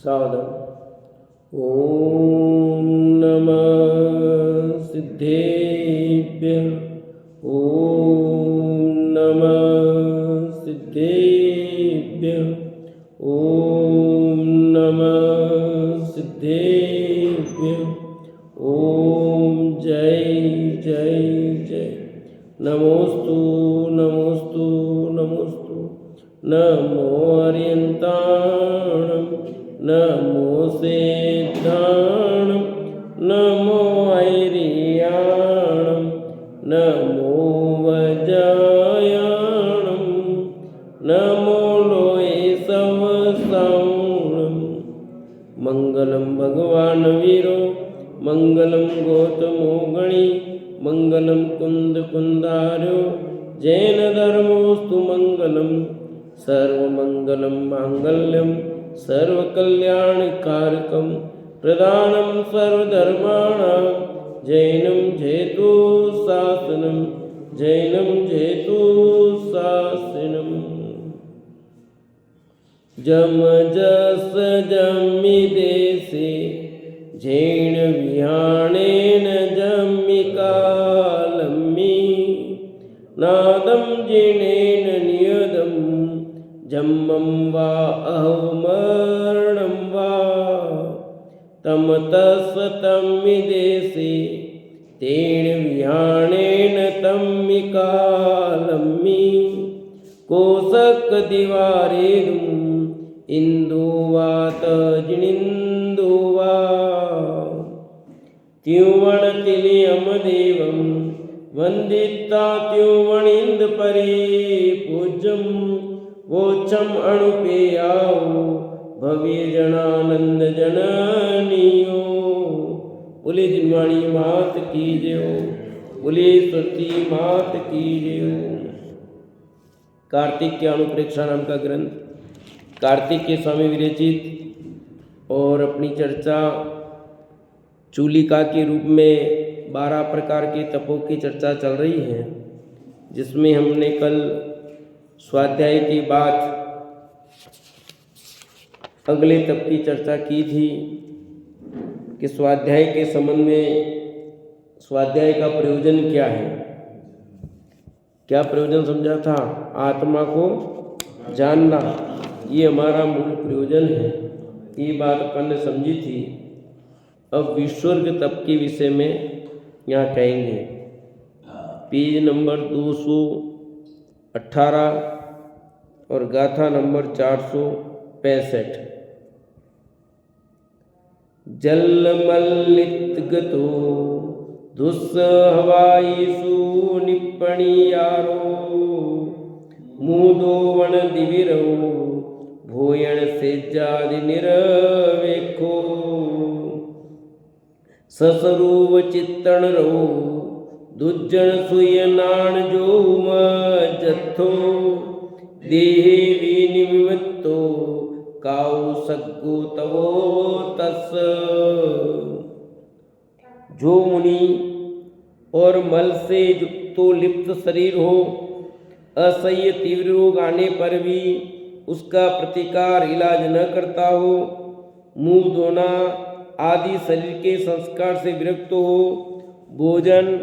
सावधान। ओम नमः सिद्धेभ्यः। ओम नमः सिद्धेभ्यः। ओम नमः सिद्धेभ्यः। ओम जय जय जय। नमोस्तु नमोस्तु नमोस्तु। नमो अर्यन्ताणं नमो सिद्धाणं नमो ऐरियाणं नमो वज्रायाणं नमो लोये सवसाणं। मंगलम भगवान वीरो मंगलम गौतमो गणी मंगलम कुंद कुंदार्यो जैन धर्मोस्तु मंगलम। सर्वमंगलम मांगल्यम सर्वकल्याणकारकम प्रदानं सर्वधर्माणां जैनं जेतु शासनं जैनं जेतु शासनम्। जम जस जमि देशे जैन विहाणेन जमि कालम्मि नादं जिनेन नियदं जम्मं वा अहमरणं वा तमतस्वतमि देशे तेन विहाणेन तम्मि कालम्मि कोसक दिवारेदुं इंदुवात जिनिंदुवा त्युवणतिलियम देवं वंदिता त्युवणिंद परिपूज्यं वोचम अणुपेयाओ भव्य जनानंद जननियो। बोले जिनवाणी मात की जय। बोले सरस्वती मात की जय। कार्तिक के अनुप्रेक्षा नाम का ग्रंथ कार्तिक के स्वामी विरचित और अपनी चर्चा चूलिका के रूप में 12 प्रकार के तपों की चर्चा चल रही है, जिसमें हमने कल स्वाध्याय के बाद अगले तप की चर्चा की थी कि स्वाध्याय के संबंध में स्वाध्याय का प्रयोजन क्या है। क्या प्रयोजन समझा था? आत्मा को जानना, ये हमारा मूल प्रयोजन है। ये बात अपन ने समझी थी। अब विस्वर्ग तप के विषय में यहाँ कहेंगे। पेज नंबर 218 और गाथा नंबर 465। जलमल्लितगतो दुस्सहवायिषु निप्पणियारो मूदो वण दिविरो भूयण सेज्जादि निरवेखो ससरूव चित्तणरो दुज्जन सुयनाण जोम जत्थो देहे विनिमित्तो काउ सग्गो तवो तस। जो मुनि और मल से युक्तो लिप्त शरीर हो, असह्य तीव्र रोग आने पर भी उसका प्रतिकार इलाज न करता हो, मुंह धोना आदि शरीर के संस्कार से विरक्त हो, भोजन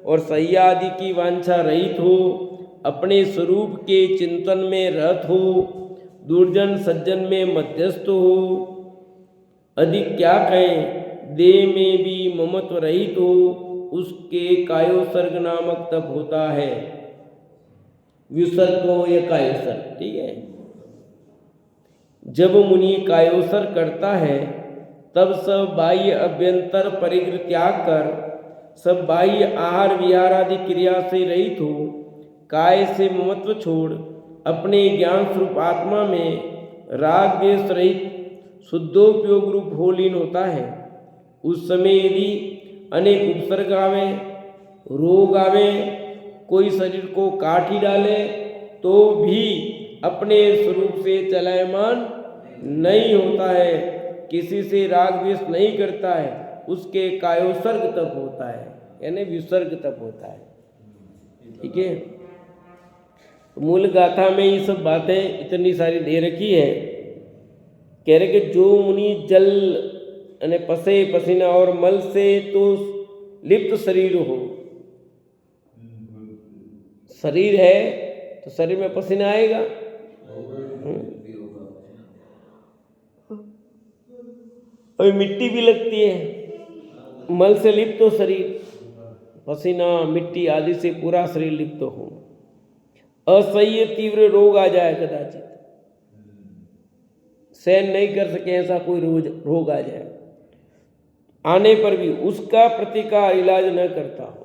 और शय्या आदि की वांछा रहित हो, अपने स्वरूप के चिंतन में रत हो, दुर्जन सज्जन में मध्यस्थ हो, अधिक क्या कहें, देह में भी ममत्व रहित हो, उसके कायोसर्ग नामक तप होता है। विसर्ग हो या कायोसर्ग, ठीक है। जब मुनि कायोसर्ग करता है तब सब बाह्य अभ्यंतर परिग्रह त्याग कर सब बाह्य आहार विहार आदि क्रिया से रहित हो, काय से ममत्व छोड़ अपने ज्ञान स्वरूप आत्मा में राग द्वेष रहित शुद्धोपयोग रूप हो लीन होता है। उस समय यदि अनेक उपसर्ग आवे, रोग आवे, कोई शरीर को काट ही डाले, तो भी अपने स्वरूप से चलायमान नहीं होता है, किसी से राग द्वेष नहीं करता है, उसके कायोसर्ग तप होता है, यानी विसर्ग तप होता है। ठीक है। मूल गाथा में ये सब बातें इतनी सारी दे रखी है कह रहे कि जो मुनि जल यानी पसे पसीना और मल से तो लिप्त शरीर हो, शरीर है तो शरीर में पसीना आएगा, और मिट्टी भी लगती है, मल से लिप्त हो शरीर, पसीना मिट्टी आदि से पूरा शरीर लिप्त हो, असह्य तीव्र रोग आ जाए कदाचित, सहन नहीं कर सके ऐसा कोई रोग आ जाए, आने पर भी उसका प्रतिकार इलाज न करता हो।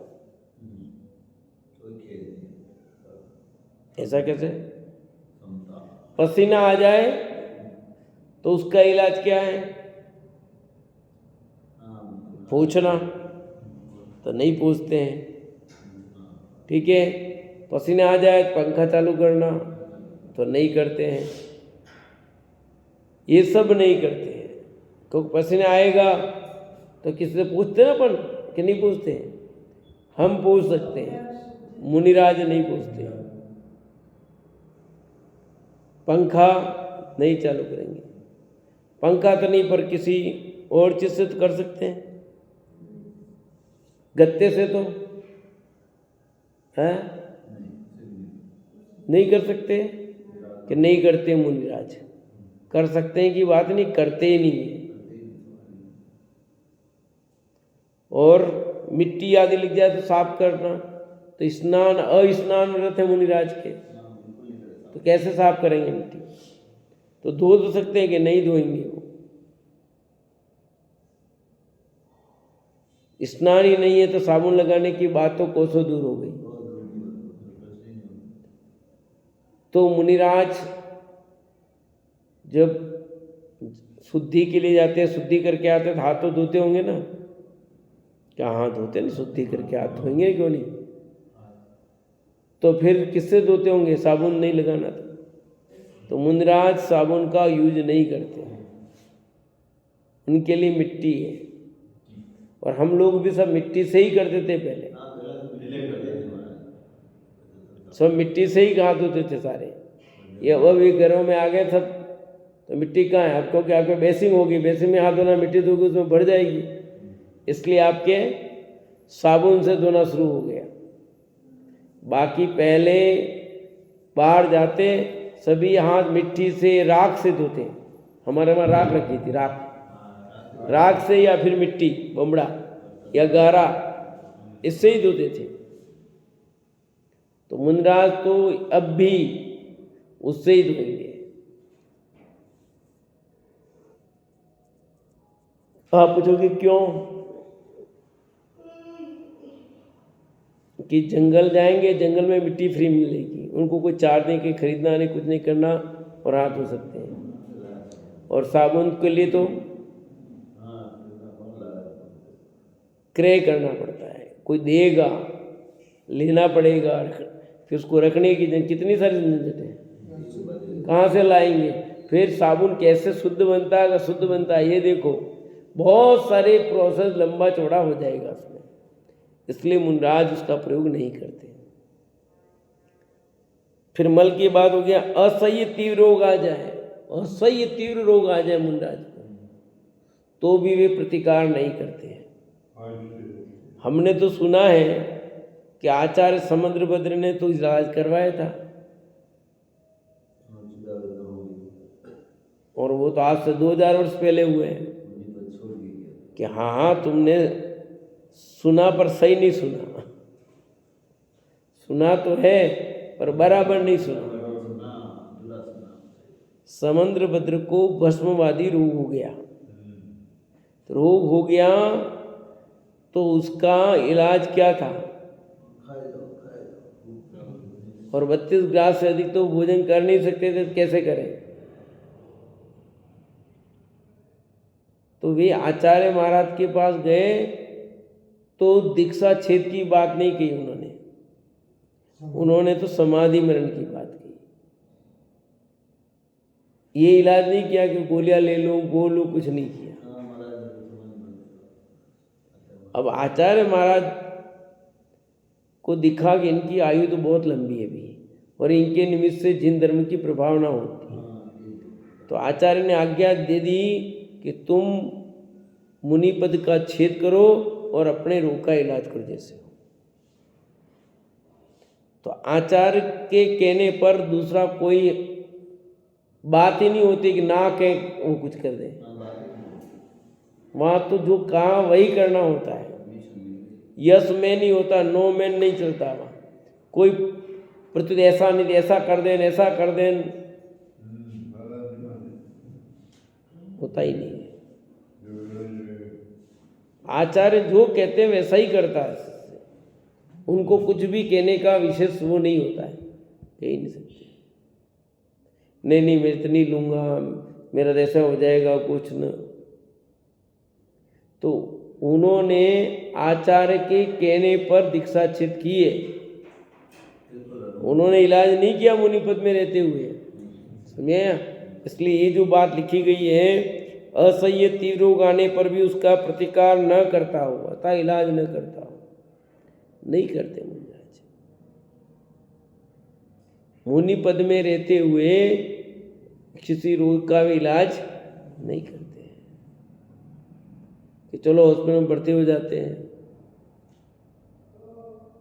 ऐसा कैसे? पसीना आ जाए तो उसका इलाज क्या है? पूछना, तो नहीं पूछते हैं। ठीक है, पसीना आ जाए पंखा चालू करना, तो नहीं करते हैं। ये सब नहीं करते हैं, क्योंकि पसीना आएगा तो किसी से पूछते हैं अपन कि नहीं पूछते हैं? हम पूछ सकते हैं, मुनिराज नहीं पूछते हैं। पंखा नहीं चालू करेंगे, पंखा तो नहीं पर किसी और चीज से तो कर सकते हैं, गत्ते से तो है नहीं कर सकते कि नहीं करते मुनिराज? कर सकते हैं कि बात नहीं, करते ही नहीं है। और मिट्टी आदि लग जाए तो साफ करना, तो स्नान अस्नान व्रत है मुनिराज के, तो कैसे साफ करेंगे मिट्टी? तो धो तो सकते हैं कि नहीं धोएंगे? वो स्नान ही नहीं है तो साबुन लगाने की बात तो कोसों दूर हो गई। तो मुनिराज जब शुद्धि के लिए जाते हैं, शुद्धि करके आते हैं, हाथ तो धोते होंगे ना? क्या हाथ धोते नहीं? शुद्धि करके हाथ धोएंगे क्यों नहीं? तो फिर किससे धोते होंगे? साबुन नहीं लगाना था। तो मुनिराज साबुन का यूज नहीं करते, उनके लिए मिट्टी है। और हम लोग भी सब मिट्टी से ही करते थे पहले, सब मिट्टी से ही हाथ धोते थे सारे। ये अब भी घरों में आ गए सब, तो मिट्टी कहाँ है? आपको क्या आपके बेसिंग होगी, बेसिंग में हाथ धोना, मिट्टी धोगी उसमें भर जाएगी, इसलिए आपके साबुन से धोना शुरू हो गया। बाकी पहले बाहर जाते सभी हाथ मिट्टी से, राख से धोते। हमारे वहाँ राख रखी थी, राख से या फिर मिट्टी बमड़ा या गारा, इससे ही धोते थे। तो मुनिराज तो अब भी उससे ही धोएंगे। आप पूछोगे क्यों? कि जंगल जाएंगे, जंगल में मिट्टी फ्री मिलेगी, उनको कोई चार्ज नहीं कि खरीदना नहीं, कुछ नहीं करना, और हाथ धो सकते हैं। और साबुन के लिए तो क्रय करना पड़ता है, कोई देगा, लेना पड़ेगा, फिर उसको रखने की कितनी सारी झंझट है, कहाँ से लाएंगे? फिर साबुन कैसे शुद्ध बनता है? अगर शुद्ध बनता है ये देखो, बहुत सारे प्रोसेस लंबा चौड़ा हो जाएगा उसमें, इसलिए मुनिराज उसका प्रयोग नहीं करते। फिर मल की बात हो गया, असह्य तीव्र रोग आ जाए, असह्य तीव्र रोग आ जाए मुनिराज को, तो भी वे प्रतिकार नहीं करते हैं। हमने तो सुना है कि आचार्य समुद्रभद्र ने तो इलाज करवाया था, और वो तो आज से 2000 वर्ष पहले हुए हैं कि हाँ तुमने सुना पर सही नहीं सुना, सुना तो है पर बराबर नहीं सुना। समुद्रभद्र को भस्मवादी रोग हो गया, तो रोग हो गया तो उसका इलाज क्या था? और 32 ग्रास से अधिक तो भोजन कर नहीं सकते थे, तो कैसे करें? तो वे आचार्य महाराज के पास गए तो दीक्षा छेद की बात नहीं कही उन्होंने तो समाधि मरण की बात की। ये इलाज नहीं किया कि गोलियां ले लो, गो लो, कुछ नहीं किया। अब आचार्य महाराज को दिखा कि इनकी आयु तो बहुत लंबी है भी, और इनके निमित्त से जिन धर्म की प्रभावना होती है, तो आचार्य ने आज्ञा दे दी कि तुम मुनि पद का छेद करो और अपने रोग का इलाज करो जैसे हो। तो आचार्य के कहने पर दूसरा कोई बात ही नहीं होती कि ना कह वो कुछ कर दे। वहाँ तो जो कहा वही करना होता है। यस में नहीं होता, नो में नहीं चलता। वहाँ कोई प्रत्युत ऐसा नहीं, ऐसा कर दें, ऐसा कर दें, होता ही नहीं है। आचार्य जो कहते हैं वैसा ही करता है। उनको कुछ भी कहने का विशेष वो नहीं होता है, कह ही नहीं सकते। नहीं मैं इतनी लूँगा, मेरा ऐसा हो जाएगा, कुछ न। तो उन्होंने आचार्य के कहने पर दीक्षाच्छेद किए, उन्होंने इलाज नहीं किया मुनिपद में रहते हुए, समझे। इसलिए ये जो बात लिखी गई है, असह्य तीव्र रोग आने पर भी उसका प्रतिकार न करता हो, अतः इलाज न करता हो, नहीं करते मुनिराज। मुनि पद में रहते हुए किसी रोग का भी इलाज नहीं करते हैं कि चलो हॉस्पिटल में भर्ती हो जाते हैं,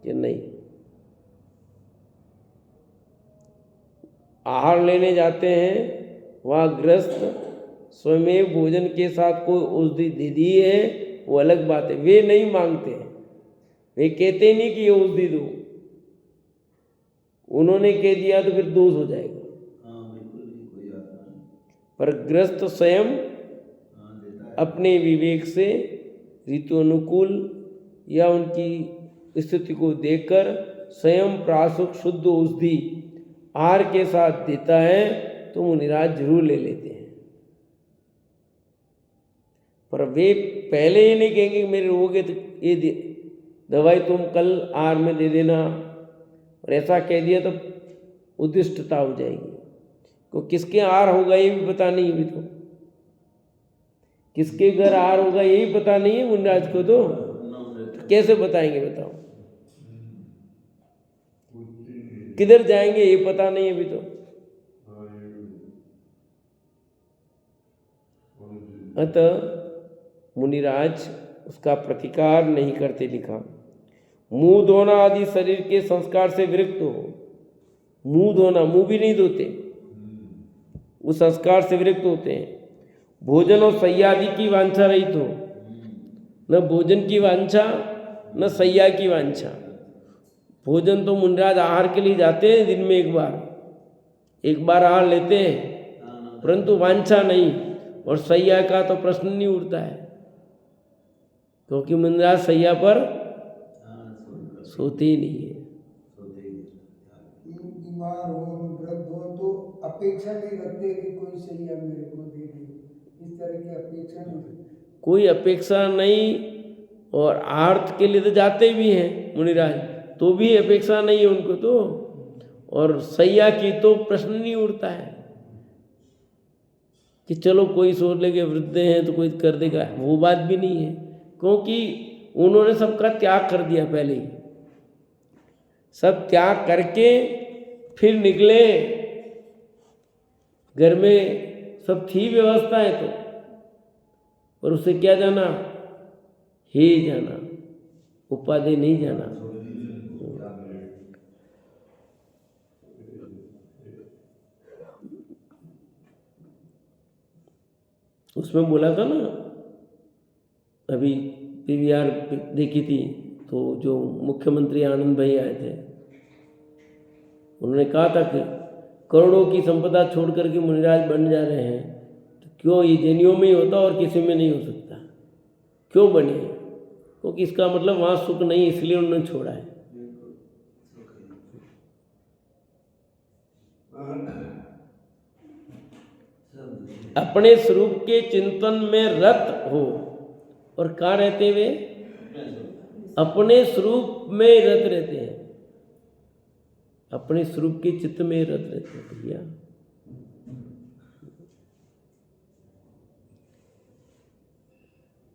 कि नहीं। आहार लेने जाते हैं, वहाँ गृहस्थ स्वयं भोजन के साथ कोई औषधि दे दी है, वो अलग बात है। वे नहीं मांगते हैं, वे कहते नहीं कि ये औषधि दो, उन्होंने कह दिया तो फिर दोष हो जाएगा। पर गृहस्थ स्वयं अपने विवेक से ऋतु अनुकूल या उनकी स्थिति को देखकर स्वयं प्राशुक शुद्ध औषधि आहार के साथ देता है, तो मुनिराज जरूर ले लेते हैं। पर वे पहले ही नहीं कहेंगे कि मेरे रोग है तो ये दवाई तुम कल आहार में दे देना, और ऐसा कह दिया तो उद्दिष्टता हो जाएगी। तो किसके आहार होगा ये भी पता नहीं, अभी तो किसके घर आहार होगा यही पता नहीं है मुनिराज को, तो कैसे बताएंगे बताओ। किधर जाएंगे ये पता नहीं अभी तो। अतः मुनिराज उसका प्रतिकार नहीं करते। लिखा, मुंह धोना आदि शरीर के संस्कार से विरक्त हो। मुंह धोना, मुंह भी नहीं धोते, उस संस्कार से विरक्त होते हैं। भोजन और शय्या आदि की वांछा रहित हो, न भोजन की वांछा न शय्या की वांछा। भोजन तो मुनिराज आहार के लिए जाते हैं, दिन में एक बार आहार लेते हैं, परंतु वांछा नहीं। और शय्या का तो प्रश्न नहीं उठता है, क्योंकि मुनिराज शय्या पर सोते ही नहीं है। बीमार हो, वृद्ध हो तो अपेक्षा नहीं रखते कि कोई शय्या मेरे को दे दे, इस तरह की अपेक्षा नहीं रखते। कोई अपेक्षा नहीं, और आर्थ के लिए तो जाते भी हैं मुनिराज, तो भी अपेक्षा नहीं है उनको तो। और शय्या की तो प्रश्न नहीं उठता है कि चलो कोई सोच ले कि वृद्ध हैं तो कोई कर देगा, वो बात भी नहीं है, क्योंकि उन्होंने सबका त्याग कर दिया पहले ही। सब त्याग करके फिर निकले, घर में सब थी व्यवस्था है तो, और उससे क्या जाना, हे जाना, उपाधि नहीं जाना। उसमें बोला था ना, अभी पीवीआर देखी थी तो जो मुख्यमंत्री आनंद भाई आए थे, उन्होंने कहा था कि करोड़ों की संपदा छोड़ करके मुनिराज बन जा रहे हैं, तो क्यों ये जैनियों में ही होता और किसी में नहीं हो सकता, क्यों बने? क्योंकि इसका मतलब वहाँ सुख नहीं, इसलिए उन्होंने छोड़ा है। अपने स्वरूप के चिंतन में रत हो, और कहाँ रहते वे? अपने स्वरूप में रत रहते हैं, अपने स्वरूप के चित्त में रत रहते हैं भैया।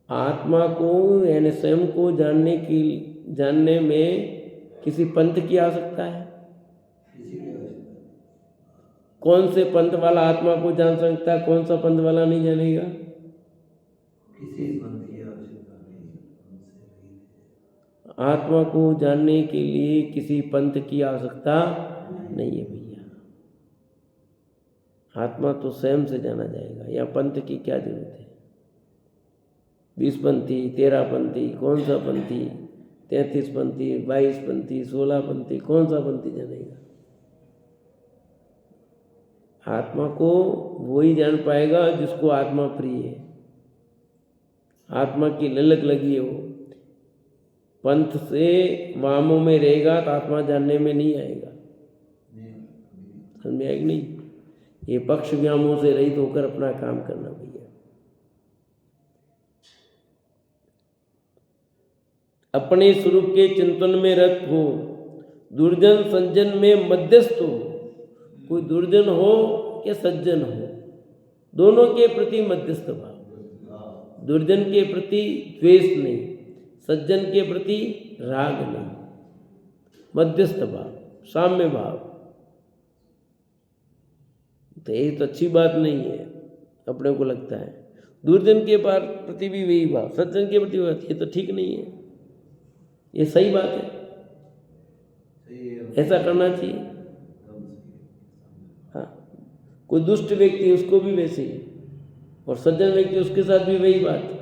आत्मा को यानी स्वयं को जानने में किसी पंथ की आवश्यकता है? कौन से पंथ वाला आत्मा को जान सकता है, कौन सा पंथ वाला नहीं जानेगा? किसी पंथ की आवश्यकता नहीं, उनसे रहित है। आत्मा को जानने के लिए किसी पंथ की आवश्यकता नहीं है भैया। आत्मा तो स्वयं से जाना जाएगा, या पंथ की क्या जरूरत है? 20 पंथी, 13 पंथी, कौन सा पंथी, 33 पंथी, 22 पंथी, 16 पंथी, कौन सा पंथी जानेगा? आत्मा को वही जान पाएगा जिसको आत्मा प्रिय है, आत्मा की ललक लगी हो। पंथ से वामों में रहेगा तो आत्मा जानने में नहीं आएगा। समझ में आएगा नहीं? ये पक्ष व्यामों से रहित होकर अपना काम करना भैया। अपने स्वरूप के चिंतन में रत हो, दुर्जन सज्जन में मध्यस्थ हो। कोई दुर्जन हो या सज्जन हो, दोनों के प्रति मध्यस्थ भाव। दुर्जन के प्रति द्वेष नहीं, सज्जन के प्रति राग नहीं, मध्यस्थ भाव, साम्य भाव। तो ये तो अच्छी बात नहीं है, अपने को लगता है। दुर्जन के प्रति भी वही भाव, सज्जन के प्रति बात, ये तो ठीक नहीं है, ये सही बात है, ऐसा करना चाहिए। हाँ, कोई दुष्ट व्यक्ति उसको भी वैसे ही, और सज्जन व्यक्ति उसके साथ भी वही बात,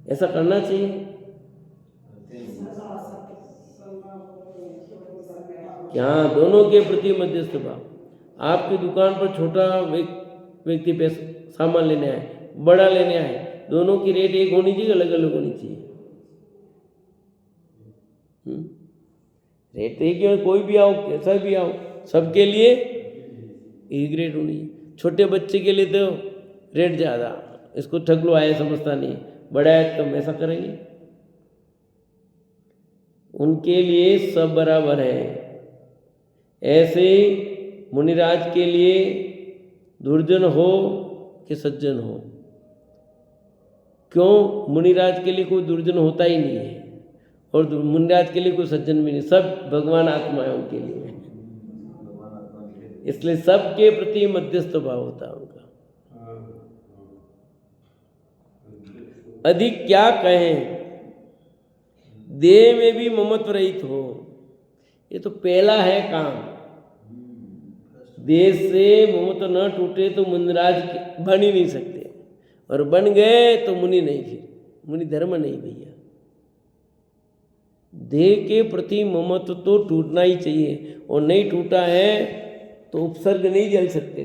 ऐसा करना चाहिए। हाँ, दोनों के प्रति मध्यस्थ भाव। आपकी दुकान पर छोटा व्यक्ति पैसा सामान लेने आए, बड़ा लेने आए, दोनों की रेट एक होनी चाहिए, अलग अलग होनी चाहिए? रेट एक ही, कोई भी आओ, कैसा भी आओ, सबके लिए एक रेट होनी है। छोटे बच्चे के लिए तो रेट ज़्यादा, इसको ठग लो, आया समझता नहीं, बड़ा है कम, ऐसा करेंगे? उनके लिए सब बराबर है। ऐसे मुनिराज के लिए दुर्जन हो कि सज्जन हो, क्यों? मुनिराज के लिए कोई दुर्जन होता ही नहीं है, और मुनिराज के लिए कोई सज्जन भी नहीं, सब भगवान आत्मा है उनके लिए, इसलिए सबके प्रति मध्यस्थ भाव होता है उनका। अधिक क्या कहें, देह में भी ममत्व रहित हो, ये तो पहला है काम। देह से ममत्व न टूटे तो मुनिराज बन ही नहीं सकते, और बन गए तो मुनि नहीं, फिर मुनि धर्म नहीं भैया। देह के प्रति ममत्व तो टूटना ही चाहिए, और नहीं टूटा है तो उपसर्ग नहीं झेल सकते,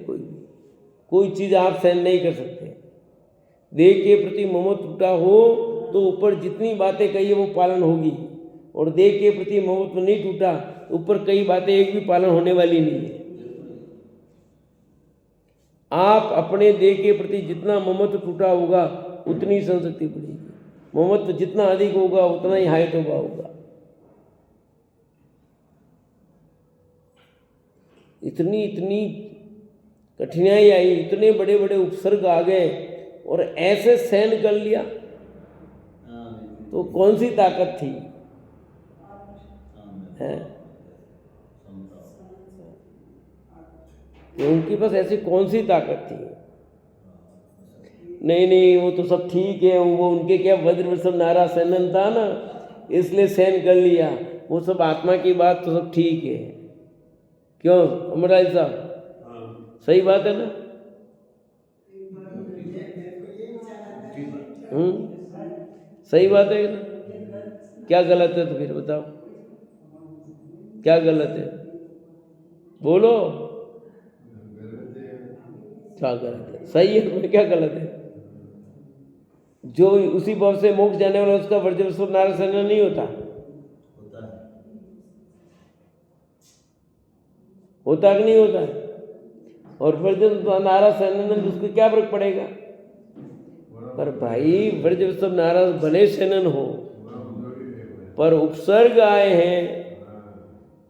कोई चीज़ आप सहन नहीं कर सकते। देह के प्रति ममत्व टूटा हो तो ऊपर जितनी बातें कही है वो पालन होगी, और देह के प्रति ममत्व नहीं टूटा, ऊपर कई बातें एक भी पालन होने वाली नहीं है। आप अपने देह के प्रति जितना ममत्व टूटा होगा उतनी संशक्ति बढ़ेगी, ममत्व जितना अधिक होगा उतना ही हाय तौबा होगा। इतनी कठिनाई आई, इतने बड़े बड़े उपसर्ग आ गए, और ऐसे सहन कर लिया, तो कौन सी ताकत थी? है उनके पास ऐसी कौन सी ताकत थी? नहीं, वो तो सब ठीक है, वो उनके क्या वज्रवृषभ नारा सैनन था ना, इसलिए सहन कर लिया, वो सब आत्मा की बात तो सब ठीक है। क्यों अमराज साहब, सही बात है ना? सही बात है ना? क्या गलत है? तो फिर बताओ क्या गलत है, बोलो क्या गलत है? सही है, तुम्हें क्या गलत है? जो उसी भाव से मोक्ष जाने वाला उसका वज्रवृषभ नारा सैनन नहीं होता? होता कि नहीं होता? और वज्रवृषभ नारा सैनन उसको क्या फर्क पड़ेगा? पर भाई वज्रवृषभ नारा भले सैनन हो, पर उपसर्ग आए हैं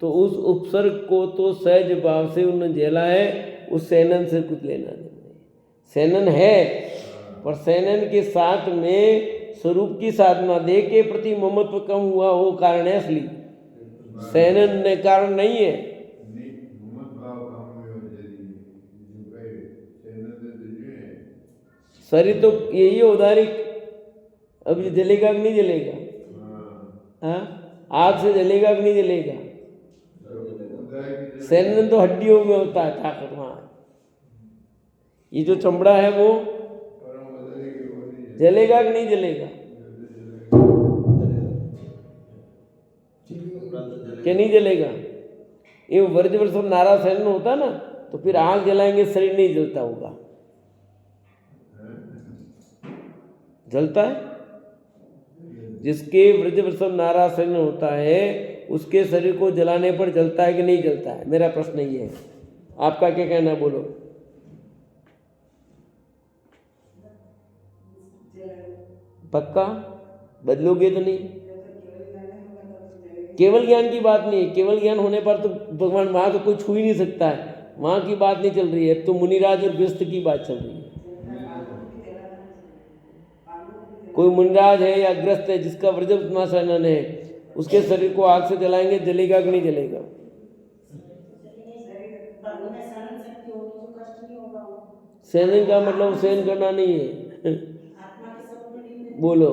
तो उस उपसर्ग को तो सहज भाव से उन्होंने झेला है, उस सैनन से कुछ लेना नहीं। सैनन है, पर सैनन के साथ में स्वरूप की साधना, देह के प्रति ममत्व कम हुआ वो कारण है असली, सैनन ने कारण नहीं है। शरीर तो यही है उदारिक। अब ये जलेगा कि नहीं जलेगा? हाँ, आग से जलेगा कि नहीं जलेगा? सेनन तो हड्डियों में होता है ताकत वहाँ। ये जो चमड़ा है वो जलेगा कि नहीं जलेगा? कि नहीं जलेगा? ये वर्ज वर्ष नारा सेनन होता ना, तो फिर आग जलाएंगे शरीर नहीं जलता होगा। जलता है। जिसके वृद्ध वृषभ नारासन होता है उसके शरीर को जलाने पर जलता है कि नहीं जलता है? मेरा प्रश्न ये है, आपका क्या कहना है? बोलो। पक्का बदलोगे तो नहीं? केवल ज्ञान की बात नहीं है। केवल ज्ञान होने पर तो भगवान वहां तो कोई छू ही नहीं सकता है। वहां की बात नहीं चल रही है, तो मुनिराज और गृहस्थ की बात चल रही है। कोई मुनिराज है या ग्रस्त है जिसका व्रजनाशनन है, उसके शरीर को आग से जलाएंगे, जलेगा कि नहीं जलेगा? सहन का मतलब सहन करना नहीं है। बोलो,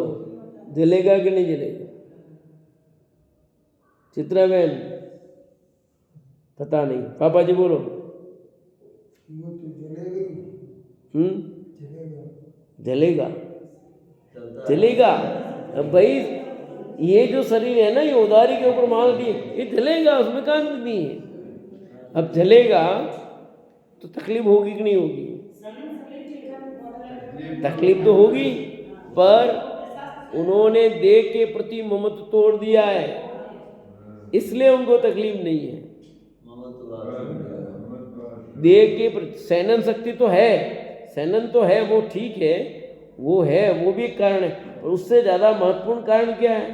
जलेगा कि नहीं जलेगा? चित्रा बहन पता नहीं, पापा जी बोलो। जलेगा जलेगा। अब भाई ये जो शरीर है ना, ये उदारी के ऊपर मान दी, ये जलेगा, उसमें काम नहीं है। अब जलेगा तो तकलीफ होगी कि नहीं होगी? तकलीफ तो होगी, पर उन्होंने देह के प्रति ममत्व तोड़ दिया है, इसलिए उनको तकलीफ नहीं है। देह के प्रति सैनन शक्ति तो है, सैनन तो है, वो ठीक है, वो है, वो भी एक कारण है, पर उससे ज्यादा महत्वपूर्ण कारण क्या है?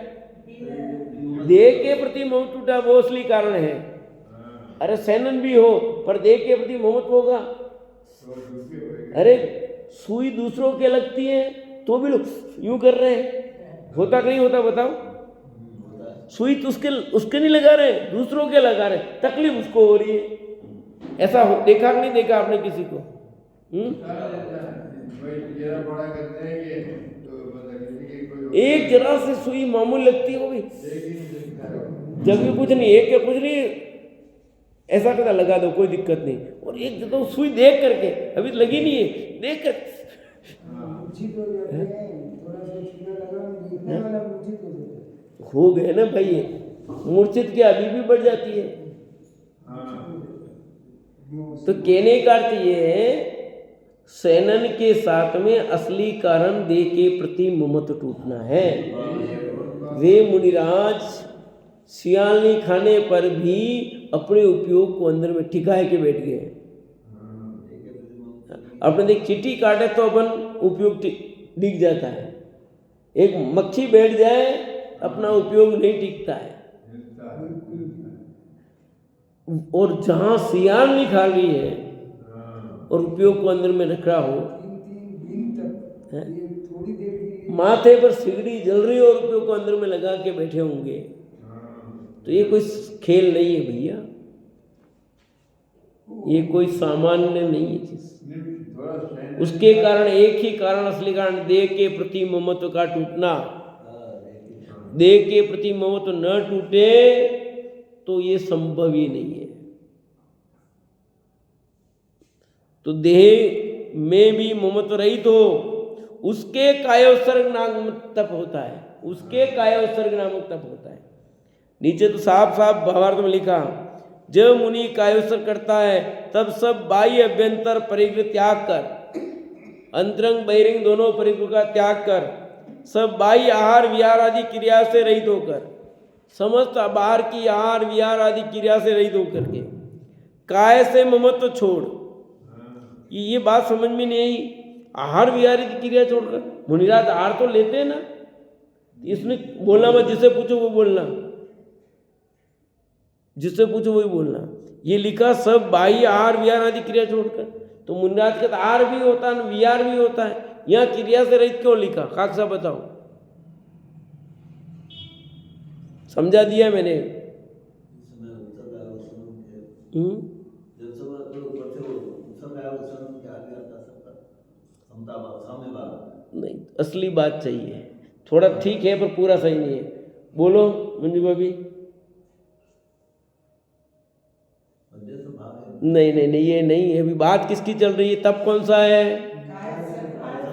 देह के प्रति मोह टूटा, वो असली कारण है। अरे सैनन भी हो पर देह के प्रति मोहत होगा। अरे सुई दूसरों के लगती है तो भी लोग यूं कर रहे हैं, होता कि नहीं होता बताओ? सुई तो उसके नहीं लगा रहे, दूसरों के लगा रहे, तकलीफ उसको हो रही है। ऐसा देखा कि नहीं देखा आपने किसी को? एक जरा से सुई मामूल लगती है, वो भी जब भी कुछ नहीं, एक या कुछ नहीं, ऐसा कहता लगा दो कोई दिक्कत नहीं, और एक जब सुई देख करके अभी लगी नहीं है, देख कर हो गए ना भाई, मूर्छित क्या अभी भी बढ़ जाती है। तो कहने का अर्थ ये है, सैनन के साथ में असली कारण देह के प्रति ममत्व टूटना है। वे मुनिराज सियालनी खाने पर भी अपने उपयोग को अंदर में ठिकाए के बैठ गए। अपने देख चींटी काटे तो अपन उपयोग दिख जाता है, एक मक्खी बैठ जाए अपना उपयोग नहीं टिकता है। और जहां सियाल नहीं खा रही है और उपयोग को अंदर में रख रहा हो, माथे पर सिगड़ी जल रही हो और उपयोग को अंदर में लगा के बैठे होंगे, तो ये कोई खेल नहीं है भैया, ये कोई सामान्य नहीं है चीज। उसके कारण एक ही कारण, असली कारण देह के प्रति ममत्व का टूटना। देह के प्रति ममत्व न टूटे तो ये संभव ही नहीं है। तो देह में भी ममत्व रहित हो, उसके कायोत्सर्ग नामक तप होता है, उसके कायोत्सर्ग नामक तप होता है। नीचे तो साफ साफ भावार्थ में लिखा, जब मुनि कायोत्सर्ग करता है तब सब बाह्य अभ्यंतर परिग्रह त्याग कर, अंतरंग बहिरंग दोनों परिग्रह का त्याग कर, सब बाह्य आहार विहार आदि क्रिया से रहित होकर, समस्त बाहर की आहार विहार आदि क्रिया से रहित होकर के काय से ममत्व छोड़। ये बात समझ में नहीं आई, आहार विहार की क्रिया छोड़कर। मुनिराज आहार तो लेते हैं ना, इसमें बोलना मत, जिससे पूछो वो बोलना, जिससे पूछो वही बोलना। ये लिखा सब बाह्य आहार विहार आदि क्रिया छोड़कर, तो मुनिराज का आहार भी होता है विहार भी होता है, यहाँ क्रिया से रहित क्यों लिखा? खाकसा बताओ, समझा दिया मैंने। नहीं, असली बात चाहिए। थोड़ा ठीक है पर पूरा सही नहीं है। बोलो मंजू भाभी। नहीं नहीं नहीं, ये नहीं है। अभी बात किसकी चल रही है? तब कौन सा है?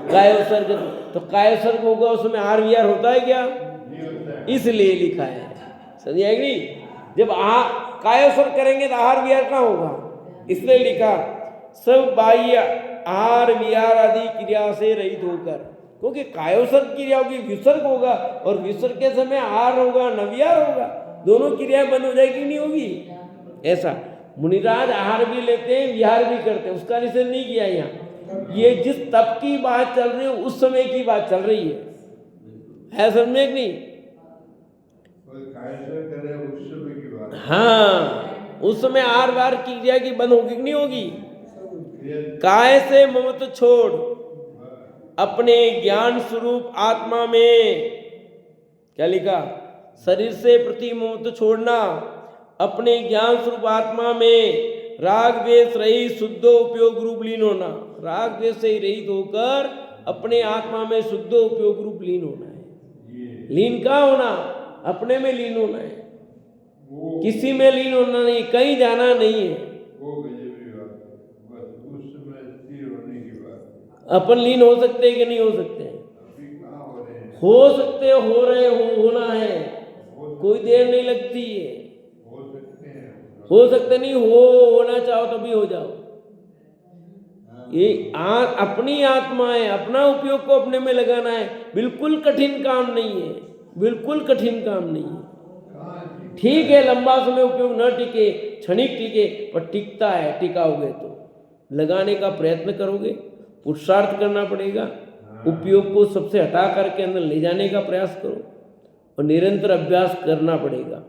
कायोसर्ग। तो कायोसर्ग होगा उसमें आर वी आर होता है क्या? इसलिए लिखा है, समझिए कि नहीं? जब कायोसर्ग करेंगे तो आहार विहार कहाँ होगा, इसलिए लिखा सब बाह्य आहार विहार आदि क्रिया से रहित होकर, क्योंकि कायोसर्ग क्रिया होगी, विसर्ग होगा, और विसर्ग के समय आहार होगा न विहार होगा, दोनों क्रियाएं बंद हो जाएगी नहीं होगी। ऐसा मुनिराज आहार भी लेते हैं विहार भी करते हैं, उसका निषेध नहीं किया यहाँ। ये जिस तप की बात चल रही है उस समय की बात चल रही है समझे कि नहीं? हाँ, उस समय आहार वार की क्रिया की बंद होगी कि नहीं होगी? काय से ममत्व छोड़ अपने ज्ञान स्वरूप आत्मा में, क्या लिखा? शरीर से प्रति ममत्व छोड़ना, अपने ज्ञान स्वरूप आत्मा में राग द्वेष रहित शुद्ध उपयोग रूप लीन होना। राग द्वेष से रहित होकर अपने आत्मा में शुद्ध उपयोग रूप लीन होना है। लीन कहाँ होना? अपने में लीन होना है, किसी में लीन होना नहीं, कहीं जाना नहीं है। अपन लीन हो सकते हैं कि नहीं हो सकते हैं? हो सकते, हो रहे हो, होना है, कोई देर नहीं लगती है। हो सकते नहीं, होना चाहो तभी हो जाओ। ये अपनी आत्मा है, अपना उपयोग को अपने में लगाना है। बिल्कुल कठिन काम नहीं है, बिल्कुल कठिन काम नहीं है। ठीक है लंबा समय उपयोग न टिके, क्षणिक टिके, पर टिकता है। टिकाओगे तो लगाने का प्रयत्न करोगे, पुरुषार्थ करना पड़ेगा, उपयोग को सबसे हटा करके अंदर ले जाने का प्रयास करो, और निरंतर अभ्यास करना पड़ेगा।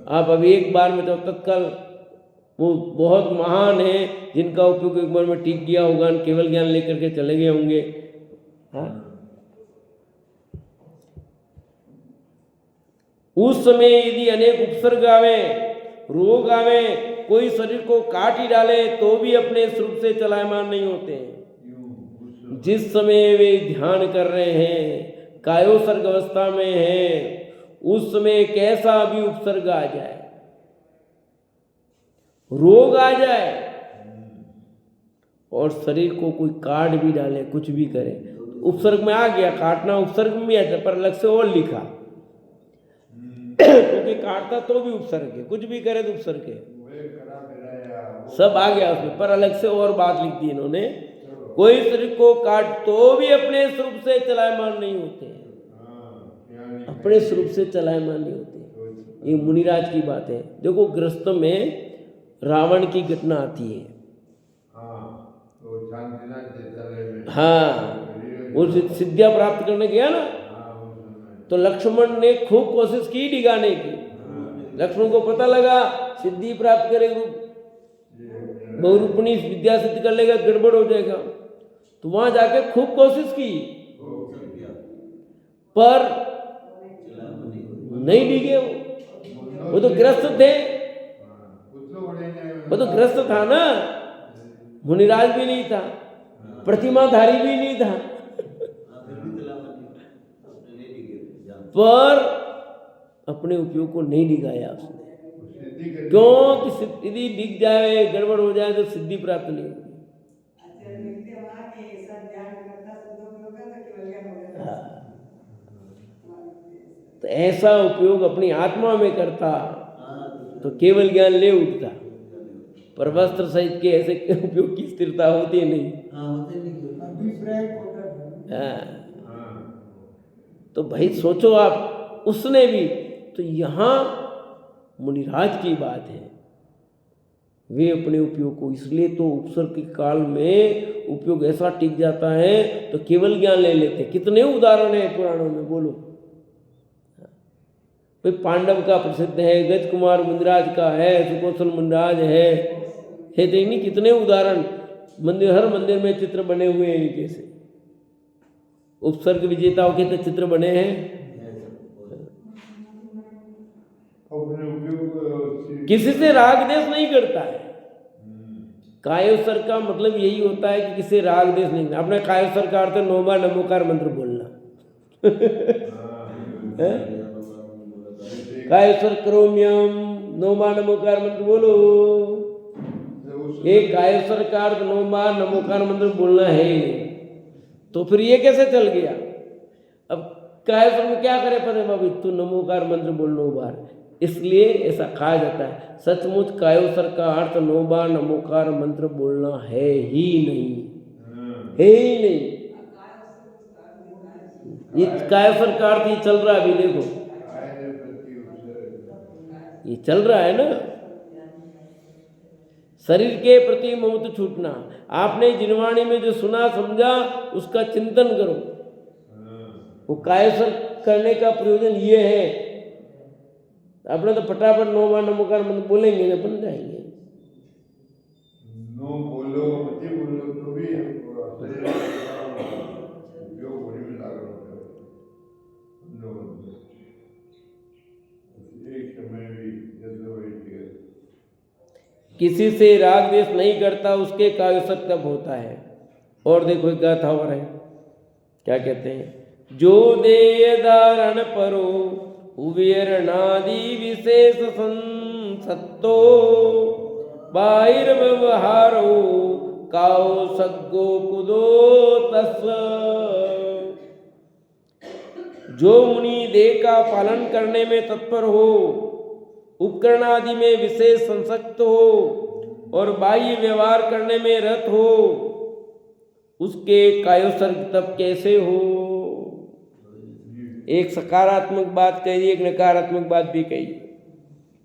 आप अभी एक बार में तो तत्काल, वो बहुत महान है जिनका उपयोग एक बार में टिक गया होगा, केवल ज्ञान लेकर के चले गए होंगे। हाँ, उस समय यदि अनेक उपसर्ग आवे, रोग आवे, कोई शरीर को काट ही डाले, तो भी अपने स्वरूप से चलायमान नहीं होते हैं। जिस समय वे ध्यान कर रहे हैं, कायोसर्ग अवस्था में हैं, उस समय कैसा भी उपसर्ग आ जाए, रोग आ जाए, और शरीर को कोई काट भी डाले, कुछ भी करे, उपसर्ग में आ गया, काटना उपसर्ग में भी आता, पर अलग से और लिखा क्योंकि काटता तो भी उपसर्ग है, कुछ भी करे तो उपसर्ग है, सब आ गया उसमें, पर अलग से और बात लिख दी इन्होंने। कोई शरीर को काट तो भी अपने स्वरूप से चलायमान नहीं होते, अपने स्वरूप से चलायमान नहीं होते। ये मुनिराज की बात है। देखो गृहस्थ में रावण की घटना आती है। हाँ, वो सिद्धियां प्राप्त करने गया ना, तो लक्ष्मण ने खूब कोशिश की डिगाने की। लक्ष्मण को पता लगा सिद्धि प्राप्त करेगा, बहुरूपणी विद्या सिद्ध कर लेगा, गड़बड़ हो जाएगा, तो वहां जाके खूब कोशिश की, पर नहीं डिगे। वो तो ग्रस्त थे, वो तो ग्रस्त था ना, मुनिराज भी नहीं था, प्रतिमाधारी भी नहीं था, पर अपने उपयोग को नहीं डिगाया उसने। क्यों? कि सिद्धि डिग जाए, गड़बड़ हो जाए तो सिद्धि प्राप्त नहीं होगी। तो ऐसा उपयोग अपनी आत्मा में करता तो केवल ज्ञान ले उठता, पर वस्त्र सहित के ऐसे उपयोग की स्थिरता होती नहीं। तो भाई सोचो आप, उसने भी तो यहाँ मुनिराज की बात है, वे अपने उपयोग को, इसलिए तो उपसर्ग के काल में उपयोग ऐसा टिक जाता है तो केवल ज्ञान ले लेते। कितने उदाहरण है पुराणों में, बोलो। भाई पांडव का प्रसिद्ध है, गज कुमार मुनिराज का है, सुकौशल मुनिराज है तो नहीं, कितने उदाहरण, मंदिर, हर मंदिर में चित्र बने हुए हैं इनके से, उपसर्ग विजेताओं के तो चित्र बने हैं। किसी से राग द्वेष नहीं करता है, कायोसर का मतलब यही होता है कि किसी राग देश नहीं। अपने कायोसर का अर्थ नोमा नमोकार मंत्र बोलना। कायोसर क्रोमियम नोमा नमोकार मंत्र बोलो। ये कायोसर का अर्थ नोमा नमोकार मंत्र बोलना है ही नहीं, तो फिर ये कैसे चल गया? अब कायोसर में क्या करे पता बाबू, तू नमोकार मंत्र बोल 9 बार, इसलिए ऐसा कहा जाता है। सचमुच कायोसर का अर्थ 9 बार नमोकार मंत्र बोलना है ही नहीं, है ही नहीं। ये कायोसर का अर्थ ये चल रहा है अभी, देखो ये चल रहा है ना, शरीर के प्रति ममत्व छूटना। आपने जिनवाणी में जो सुना समझा उसका चिंतन करो। वो कायोसर करने का प्रयोजन ये है। अपने तो फटाफट 9 बार नमोकार मंत्र बोलेंगे ना, बन जाएंगे। नो बोलो मत बोलो तो भी उपयोग होने में लग रहा है। एक समय भी किसी से राग द्वेष नहीं करता उसके कायोसर तब होता है। और देखो एक गाथा और है, क्या कहते हैं? जो देय धारण परो उवेरणादि विशेष संसत्तो बाहिर व्यवहारो काओ सग्गो कुदो तस्। जो मुनि देह का पालन करने में तत्पर हो, उपकरण आदि में विशेष संसक्त हो और बाह्य व्यवहार करने में रत हो, उसके कायोसर तब कैसे हो? एक सकारात्मक बात कही, एक नकारात्मक बात भी कही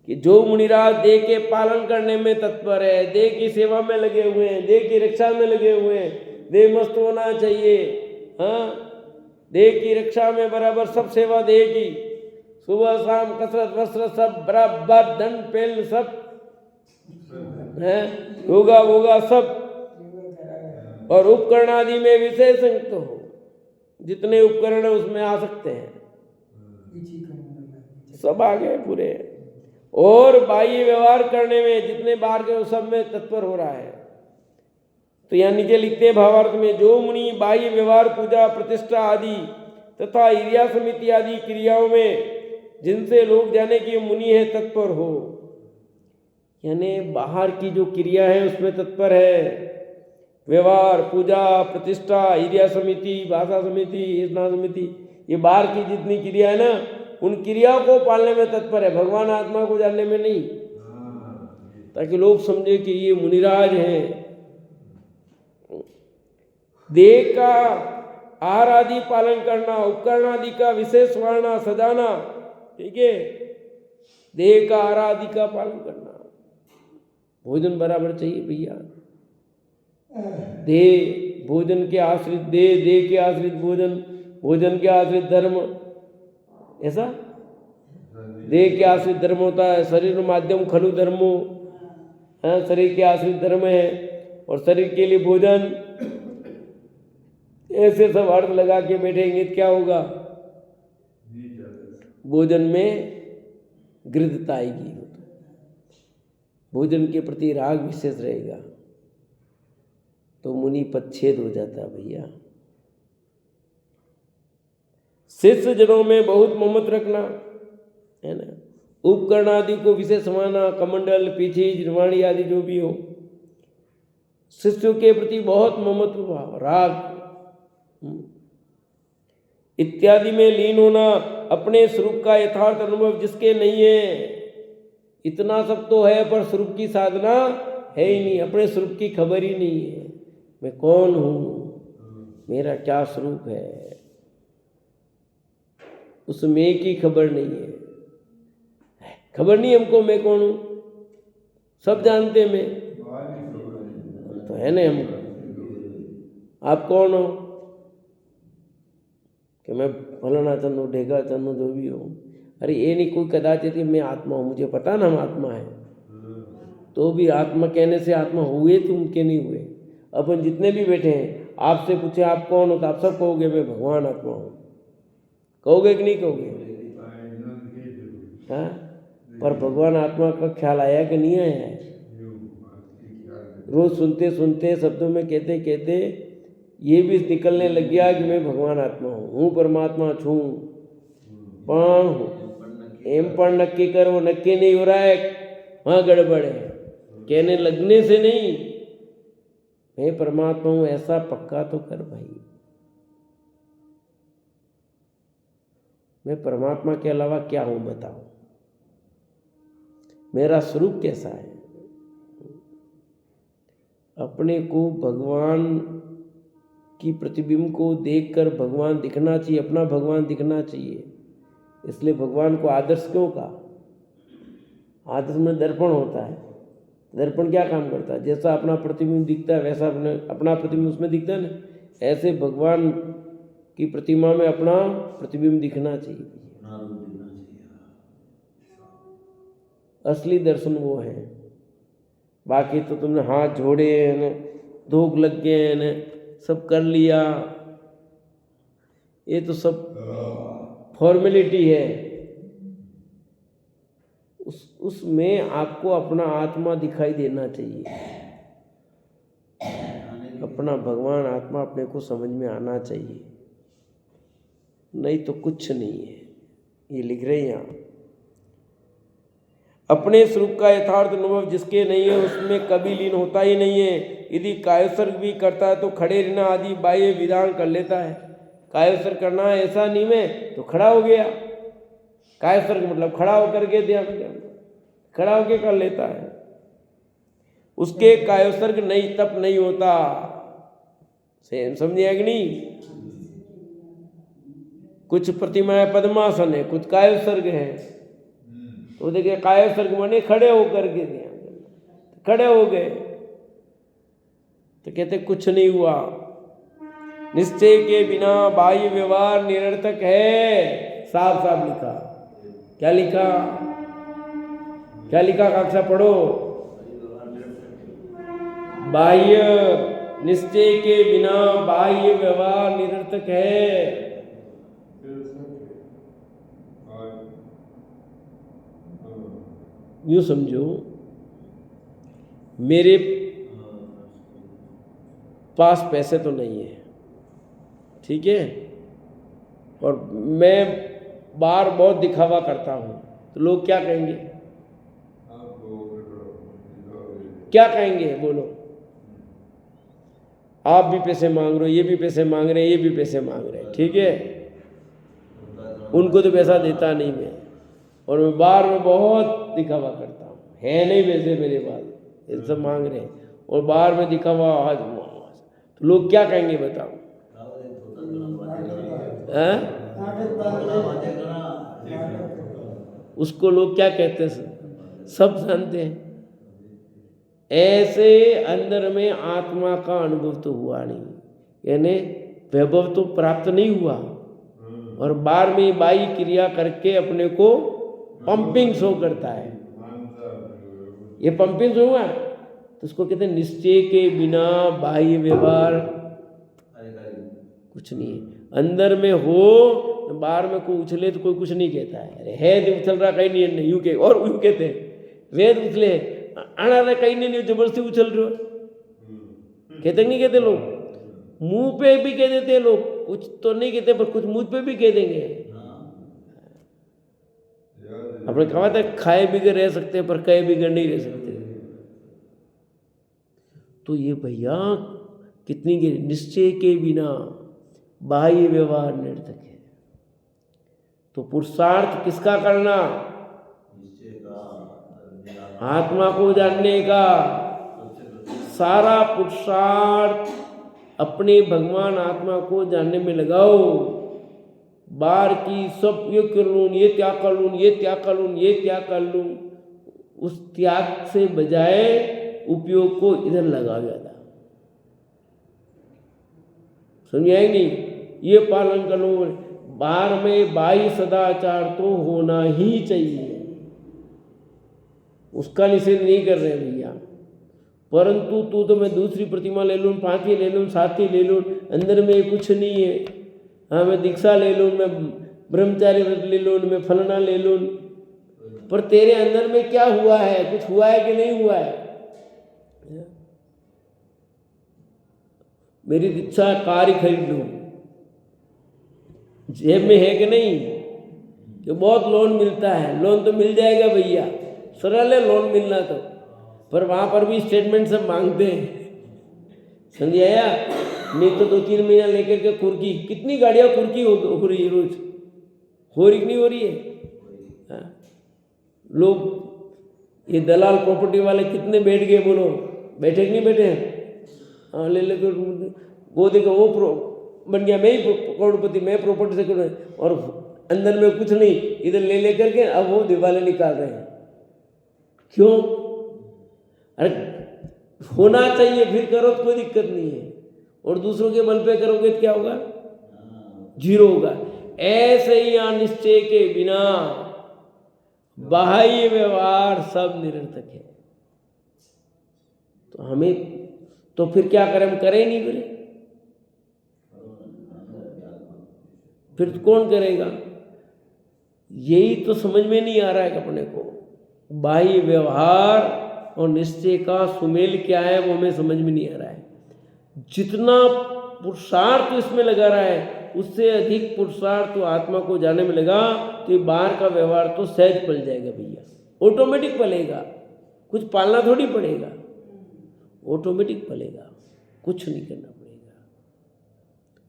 कि जो मुनिराज देह के पालन करने में तत्पर है, देह की सेवा में लगे हुए हैं, देह की रक्षा में लगे हुए हैं, देह मस्त होना चाहिए। हाँ, देह की रक्षा में बराबर सब सेवा देह की, सुबह शाम कसरत वस्त्र सब बराबर, दंड पेल सब है, योगा वोगा सब, और उपकरण आदि में विशेष संयुक्त हो। जितने उपकरण है उसमें आ सकते हैं, सब आ गए पूरे। और बाह्य व्यवहार करने में जितने बाहर के सब में तत्पर हो रहा है। तो यहाँ नीचे लिखते हैं भावार्थ में, जो मुनि बाह्य व्यवहार पूजा प्रतिष्ठा आदि तथा इरिया समिति आदि क्रियाओं में जिनसे लोग जाने की मुनि है तत्पर हो, यानी बाहर की जो क्रिया है उसमें तत्पर है। व्यवहार पूजा प्रतिष्ठा इरिया समिति भाषा समिति स्नान समिति, ये बाहर की जितनी क्रिया है ना, उन क्रियाओं को पालने में तत्पर है, भगवान आत्मा को जानने में नहीं, ताकि लोग समझे कि ये मुनिराज है। देह का आहार आदि पालन करना, उपकरण आदि का विशेष वारणा सजाना, ठीक है, देह का आहार आदि का पालन करना। भोजन बराबर चाहिए भैया, देह भोजन के आश्रित देह, देह के आश्रित भोजन, भोजन के आश्रित धर्म, ऐसा देह के आश्रित धर्म होता है। शरीर माध्यम खलु धर्मो, शरीर के आश्रित धर्म है, और शरीर के लिए भोजन, ऐसे सब अर्थ लगा के बैठेंगे क्या होगा? भोजन में गृद्धता आएगी, भोजन के प्रति राग विशेष रहेगा, तो मुनि पद छेद हो जाता है भैया। शिष्य जनों में बहुत ममत्व रखना है ना, उपकरण आदि को विशेष माना, कमंडल पीछी निर्वाणी आदि जो भी हो, शिष्यों के प्रति बहुत ममत्व भाव राग इत्यादि में लीन होना, अपने स्वरूप का यथार्थ अनुभव जिसके नहीं है। इतना सब तो है पर स्वरूप की साधना है ही नहीं, अपने स्वरूप की खबर ही नहीं है, मैं कौन हूँ, मेरा क्या स्वरूप है, उस मैं की खबर नहीं है। खबर नहीं हमको मैं कौन हूँ, सब जानते मैं तो है ना। हम आप कौन हो कि मैं फलाना चन्नू ढेगा चन्नू जो भी हो? अरे ये नहीं कोई कदाचित कि मैं आत्मा हूँ, मुझे पता ना हम आत्मा है, तो भी आत्मा कहने से आत्मा हुए तुम के नहीं हुए। अपन जितने भी बैठे हैं, आपसे पूछे आप कौन हो तो आप सब कहोगे मैं भगवान आत्मा हूँ, कहोगे कि नहीं कहोगे? हाँ, पर भगवान आत्मा का ख्याल आया कि नहीं आया है? रोज सुनते सुनते शब्दों में कहते कहते ये भी निकलने लग गया कि मैं भगवान आत्मा हूँ परमात्मा छूँ पण एम पण नक्की कर, वो नक्की नहीं हो रहा है, वहाँ गड़बड़ है। कहने लगने से नहीं, मैं परमात्मा हूँ ऐसा पक्का तो कर भाई। मैं परमात्मा के अलावा क्या हूँ बताओ, मेरा स्वरूप कैसा है। अपने को भगवान की प्रतिबिंब को देखकर भगवान दिखना चाहिए, अपना भगवान दिखना चाहिए। इसलिए भगवान को आदर्श क्यों कहा? आदर्श में दर्पण होता है। दर्पण क्या काम करता है? जैसा अपना प्रतिबिंब दिखता है वैसा अपना प्रतिबिंब उसमें दिखता है ना। ऐसे भगवान की प्रतिमा में अपना प्रतिबिंब दिखना चाहिए। असली दर्शन वो है। बाकी तो तुमने हाथ जोड़े न, धूप लग गए न, सब कर लिया, ये तो सब फॉर्मेलिटी है। उसमें आपको अपना आत्मा दिखाई देना चाहिए, अपना भगवान आत्मा अपने को समझ में आना चाहिए, नहीं तो कुछ नहीं है। ये लिख रहे हैं यहाँ, अपने स्वरूप का यथार्थ अनुभव जिसके नहीं है उसमें कभी लीन होता ही नहीं है। यदि कायोत्सर्ग भी करता है तो खड़े रहना आदि बाह्य विधान कर लेता है। कायोत्सर्ग करना है ऐसा नहीं में तो खड़ा हो गया। कायोत्सर्ग मतलब खड़ा होकर के ध्यान खड़ा होकर कर लेता है। उसके कायोत्सर्ग नहीं तप नहीं होता। समझिए कि नहीं? कुछ प्रतिमाएं पद्मासन है, कुछ कायोत्सर्ग है। तो देखिए कायोत्सर्ग माने खड़े होकर के ध्यान, खड़े हो गए तो कहते कुछ नहीं हुआ। निश्चय के बिना बाह्य व्यवहार निरर्थक है। साफ साफ लिखा। क्या लिखा? क्या लिखा? कक्षा पढ़ो। बाह्य निश्चय के बिना बाह्य व्यवहार निरर्थक है। यूँ समझो, मेरे पास पैसे तो नहीं है, ठीक है, और मैं बाहर बहुत दिखावा करता हूँ, तो लोग क्या कहेंगे? क्या कहेंगे बोलो? आप भी पैसे मांग रहे हो, ये भी पैसे मांग रहे हैं, ये भी पैसे मांग रहे हैं, ठीक है। उनको तो पैसा देता नहीं मैं, और मैं बाहर में बहुत दिखावा करता हूँ, है नहीं वैसे मेरे पास, ये सब मांग रहे हैं और बाहर में दिखावा आज, तो लोग क्या कहेंगे बताओ? उसको लोग क्या कहते हैं सब जानते हैं। ऐसे अंदर में आत्मा का अनुभव तो हुआ नहीं, यानी वैभव तो प्राप्त नहीं हुआ, और बाहर में बाई क्रिया करके अपने को पंपिंग शो करता है। ये पंपिंग शो हुआ तो उसको कहते हैं निश्चय के बिना बाह्य व्यवहार कुछ नहीं है। अंदर में हो, बाहर में कोई उछले तो कोई कुछ नहीं कहता है। अरे है तो उछल रहा कहीं नहीं, यूं के और यूं कहते हैं वेद उछले आना रहा कहीं नहीं, जबरदस्ती उछल रहे हो, कहते नहीं कहते लोग? मुंह पे भी कह देते हैं लोग, कुछ तो नहीं कहते पर कुछ मुंह पे भी कह देंगे। अपने कहा था खाए बिगड़ रह सकते हैं पर कहे बिगड़ नहीं रह सकते। तो ये भैया कितनी निश्चय के बिना बाह्य व्यवहार निरर्थक है। तो पुरुषार्थ किसका करना? आत्मा को जानने का। सारा पुरुषार्थ अपने भगवान आत्मा को जानने में लगाओ। बाहर की सब ये कर लूँ, ये त्याग कर लूँ, ये त्याग कर लूँ, ये त्याग कर लूँ, उस त्याग से बजाय उपयोग को इधर लगा ज्यादा। समझ आई नहीं? ये पालन कर लो। बाहर में बाह्य सदाचार तो होना ही चाहिए, उसका निषेध नहीं कर रहे भैया, परंतु तू तो मैं दूसरी प्रतिमा ले लूँ, पांचवी ले लूँ, सातवीं ले लूँ, अंदर में कुछ नहीं है। हाँ मैं दीक्षा ले लूँ, मैं ब्रह्मचारी व्रत ले लूँ, मैं फलना ले लूँ, पर तेरे अंदर में क्या हुआ है? कुछ हुआ है कि नहीं हुआ है? मेरी इच्छा है कार ही खरीद लूँ, जेब में है कि नहीं कि बहुत लोन मिलता है, लोन तो मिल जाएगा भैया, सरल है लोन मिलना तो, पर वहाँ पर भी स्टेटमेंट सब मांगते हैं, समझ आया। नहीं तो 2-3 महीना लेकर के कुर्की, कितनी गाड़ियाँ कुर्की हो रही है रोज, हो रही नहीं हो रही है। हाँ? लोग ये दलाल प्रॉपर्टी वाले कितने बैठ गए, बोलो बैठे कि नहीं बैठे हैं। हाँ, ले लेकर वो देखो वो बन गया, मैं ही करोड़पति, मैं प्रॉपर्टी से करूँ, और अंदर में कुछ नहीं, इधर ले लेकर के अब वो दिवाले निकाल रहे हैं। क्यों? अरे होना चाहिए, फिर करो तो कोई दिक्कत नहीं है, और दूसरों के बल पे करोगे तो क्या होगा, जीरो होगा। ऐसे ही यहाँ निश्चय के बिना बाह्य व्यवहार सब निरर्थक है। तो हमें तो फिर क्या करें, हम करें नहीं, फिर कौन करेगा। यही तो समझ में नहीं आ रहा है अपने को, बाह्य व्यवहार और निश्चय का सुमेल क्या है वो हमें समझ में नहीं आ रहा है। जितना पुरुषार्थ इसमें लगा रहा है उससे अधिक पुरुषार्थ तो आत्मा को जाने में लगा, तो ये बाहर का व्यवहार तो सहज पल जाएगा भैया, ऑटोमेटिक पलेगा, कुछ पालना थोड़ी पड़ेगा, ऑटोमेटिक पलेगा, कुछ नहीं करना पड़ेगा।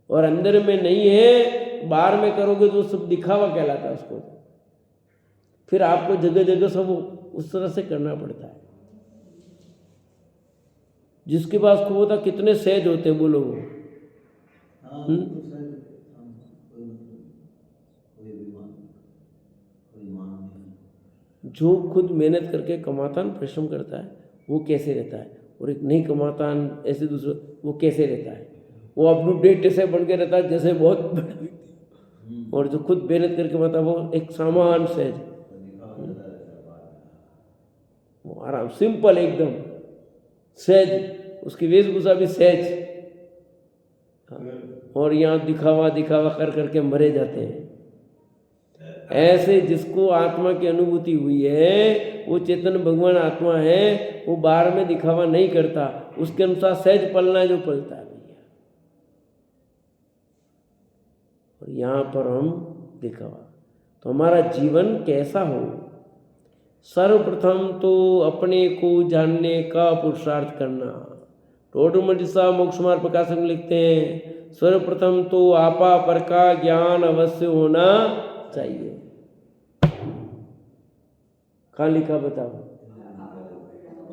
और अंदर में नहीं है, बाहर में करोगे तो सब दिखावा कहलाता है उसको, फिर आपको जगह जगह सब उस तरह से करना पड़ता है। जिसके पास खूब होता, कितने सहज होते हैं बोलो वो। जो खुद मेहनत करके कमाता है, परिश्रम करता है, वो कैसे रहता है, और एक नहीं कमाता ऐसे दूसरे वो कैसे रहता है, वो अपनी डेट ऐसे बन के रहता है जैसे बहुत बड़ा व्यक्ति, और जो खुद मेहनत करके कमाता है वो एक सामान्य सहज, वो आराम सिंपल एकदम सहज, उसकी वेशभूषा भी सहज। और यहाँ दिखावा दिखावा कर करके मरे जाते हैं। ऐसे जिसको आत्मा की अनुभूति हुई है, वो चेतन भगवान आत्मा है, वो बाहर में दिखावा नहीं करता, उसके अनुसार सहज पलना जो पलता है भैया। और यहाँ पर हम दिखावा, तो हमारा जीवन कैसा हो, सर्वप्रथम तो अपने को जानने का पुरुषार्थ करना। टोडरमल साहब मोक्ष मार्ग प्रकाशन में लिखते हैं, सर्वप्रथम तो आपा पर का ज्ञान अवश्य होना चाहिए। कहाँ लिखा बताओ,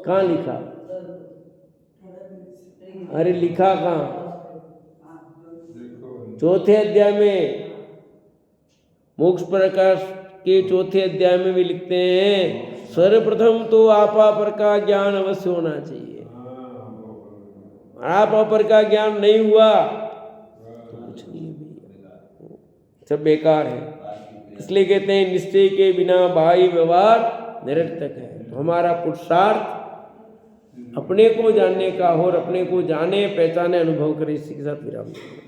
कहाँ लिखा, अरे लिखा कहाँ, चौथे अध्याय में, मोक्ष प्रकाश के चौथे अध्याय में भी लिखते हैं, सर्वप्रथम तो आपा पर का ज्ञान अवश्य होना चाहिए। आपा पर का ज्ञान नहीं हुआ तो कुछ नहीं है, सब बेकार है। इसलिए कहते हैं निश्चय के बिना बाह्य व्यवहार निरर्थक है। तो हमारा पुरुषार्थ अपने को जानने का, और अपने को जाने पहचाने अनुभव करे। इसी के साथ विराम देंगे।